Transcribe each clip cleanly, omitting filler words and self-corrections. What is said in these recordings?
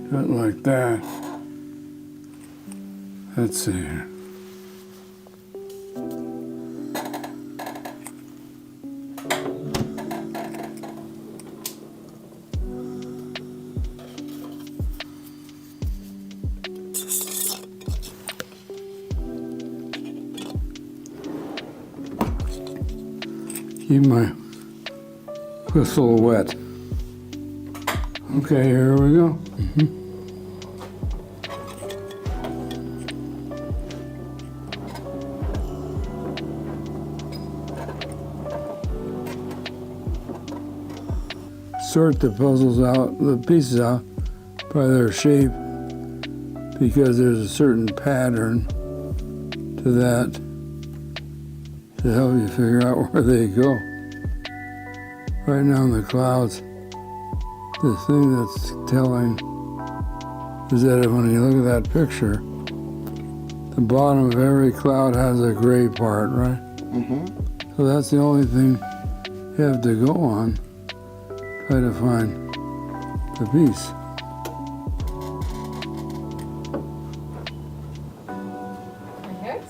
Do it like that. Let's see here. Keep my whistle wet. Okay, here we go. Sort the puzzles out, the pieces out by their shape, because there's a certain pattern to that to help you figure out where they go. Right now in the clouds, the thing that's telling is that when you look at that picture, the bottom of every cloud has a gray part, right? Mm-hmm. So that's the only thing you have to go on. Try to find the piece.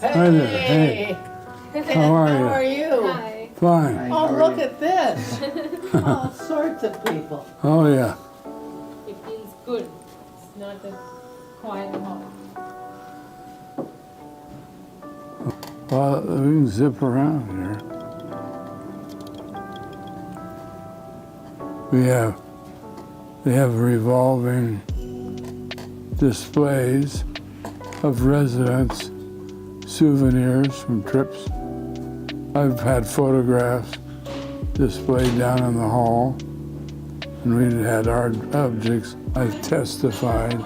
Hi there. Hey. How are you? How are you? Hi. Fine. Oh, look at this. All sorts of people. Oh, yeah. It feels good. It's not a quiet home. Well, we can zip around here. They have revolving displays of residents, souvenirs from trips. I've had photographs displayed down in the hall, and we had art objects. I've testified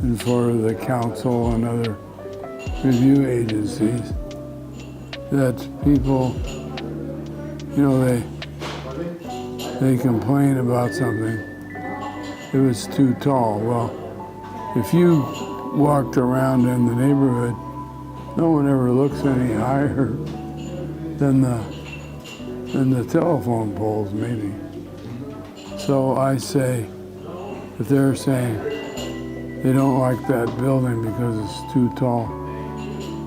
in front of the council and other review agencies that people, you know, they complain about something. It was too tall. Well, if you walked around in the neighborhood, no one ever looks any higher than the telephone poles, maybe. So I say, if they're saying they don't like that building because it's too tall,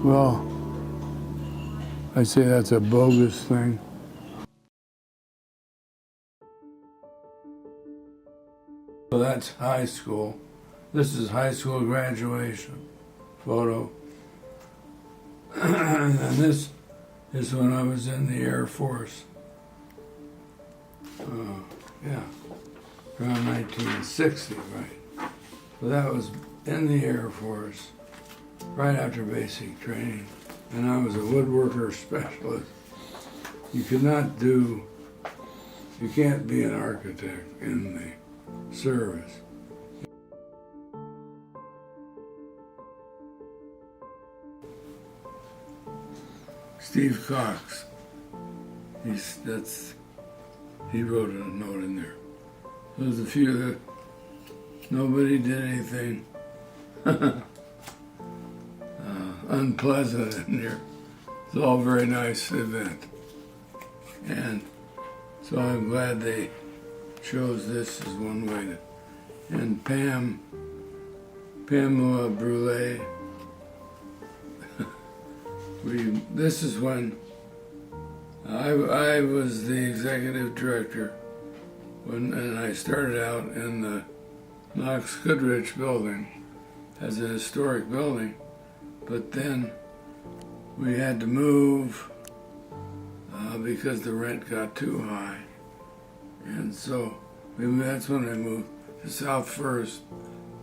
well, I say that's a bogus thing. So that's high school. This is high school graduation photo. And this is when I was in the Air Force. Yeah, around 1960, right? So that was in the Air Force, right after basic training. And I was a woodworker specialist. You can't be an architect in the service. Steve Cox, he wrote a note in there. There's a few that nobody did anything unpleasant in there. It's all a very nice event. And so I'm glad they chose this as one way to. And Pamela Brule, this is when I was the executive director and I started out in the Knox Goodrich building as a historic building, but then we had to move because the rent got too high. And so that's when I moved to South First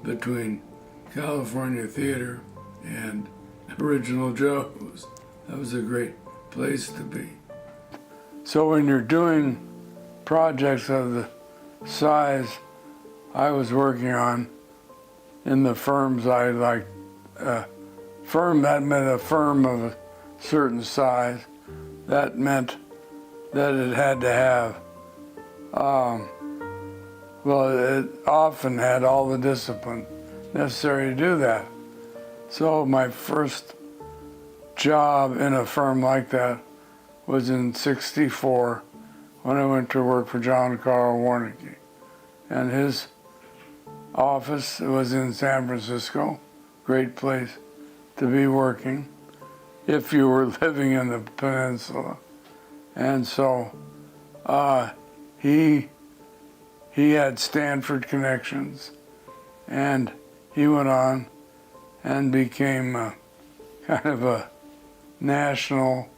between California Theater and Original Joe's. That was a great place to be. So when you're doing projects of the size I was working on in the firms I liked, firm that meant a firm of a certain size. That meant that it had to have, it often had all the discipline necessary to do that. So my first job in a firm like that was in '64 when I went to work for John Carl Warnicki. And office was in San Francisco. Great place to be working if you were living in the peninsula. And so he had Stanford connections, and he went on and became kind of a national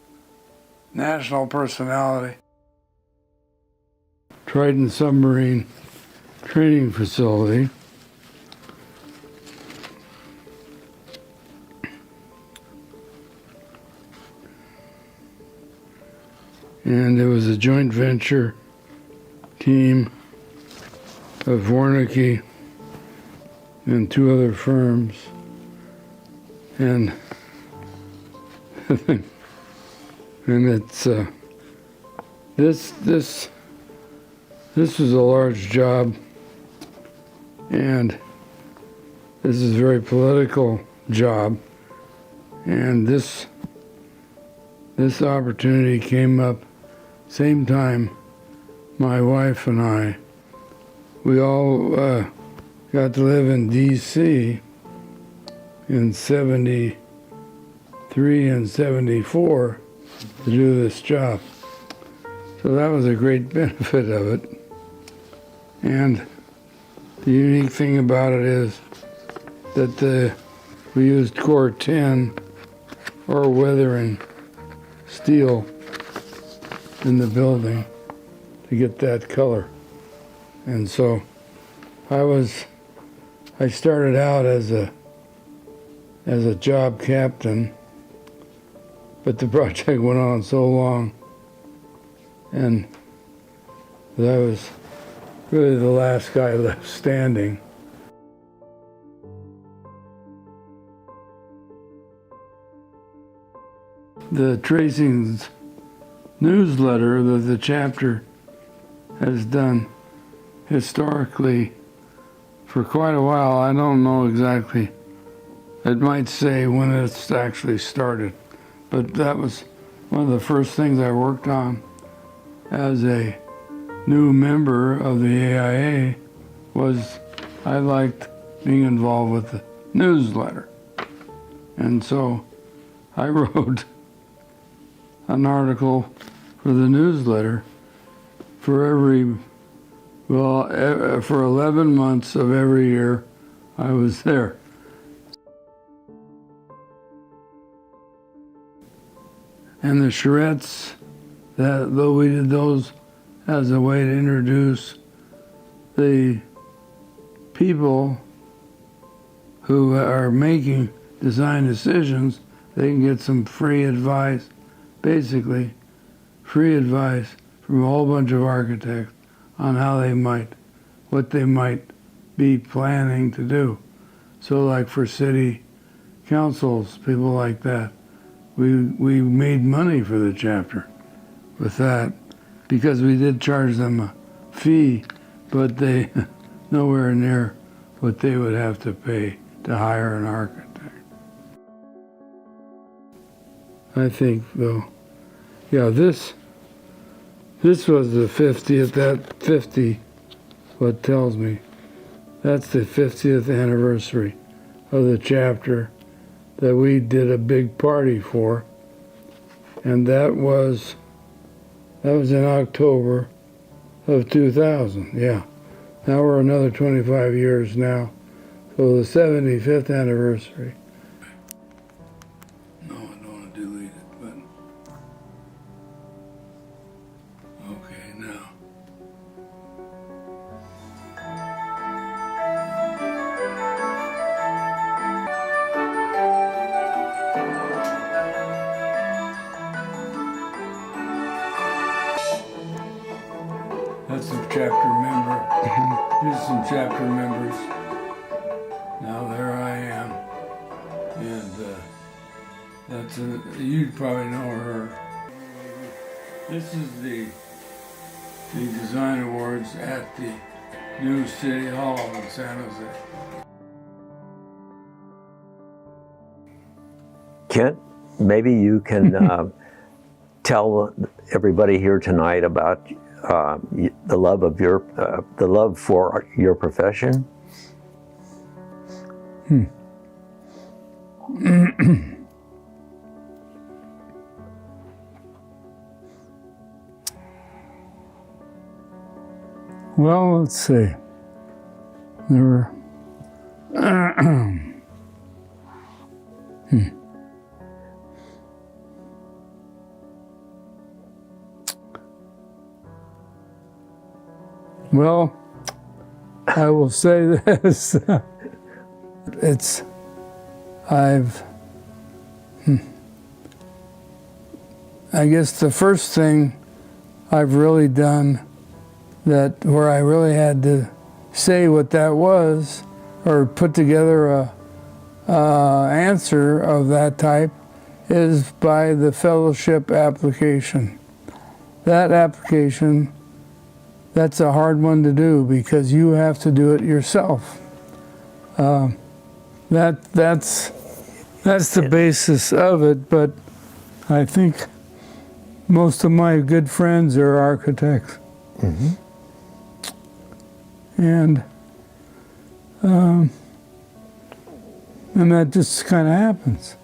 personality. Trident Submarine Training Facility. And it was a joint venture team of Warnke and two other firms. And and it's this was a large job, and this is a very political job, and this opportunity came up same time my wife and I, we all got to live in D.C. in 73 and 74 to do this job. So that was a great benefit of it. And the unique thing about it is that we used core 10 or weathering steel in the building to get that color. And so I started out as a job captain, but the project went on so long, and I was really the last guy left standing. The Tracings newsletter that the chapter has done historically for quite a while. I don't know exactly. It might say when it's actually started, but that was one of the first things I worked on as a new member of the AIA. Was I liked being involved with the newsletter, and so I wrote an article for the newsletter for for 11 months of every year I was there. And the charrettes, though we did those as a way to introduce the people who are making design decisions, they can get some free advice, basically free advice from a whole bunch of architects on what they might be planning to do. So like for city councils, people like that, we made money for the chapter with that, because we did charge them a fee, but they nowhere near what they would have to pay to hire an architect. I think though, yeah, this was the 50th, that 50, what tells me, that's the 50th anniversary of the chapter that we did a big party for. And that was in October of 2000, yeah. Now we're another 25 years now. So the 75th anniversary. No, I don't want to delete it, but okay, now. That's a chapter member. Here's some chapter members. Now there I am, and you'd probably know her. This is the design awards at the new City Hall in San Jose. Kent, maybe you can tell everybody here tonight about the love for your profession. Well, let's see. There were. Well, I will say this. I guess the first thing I've really done where I really had to say what that was or put together a answer of that type is by the fellowship application. That application, that's a hard one to do because you have to do it yourself. That's the basis of it, but I think most of my good friends are architects. Mm-hmm. And that just kind of happens.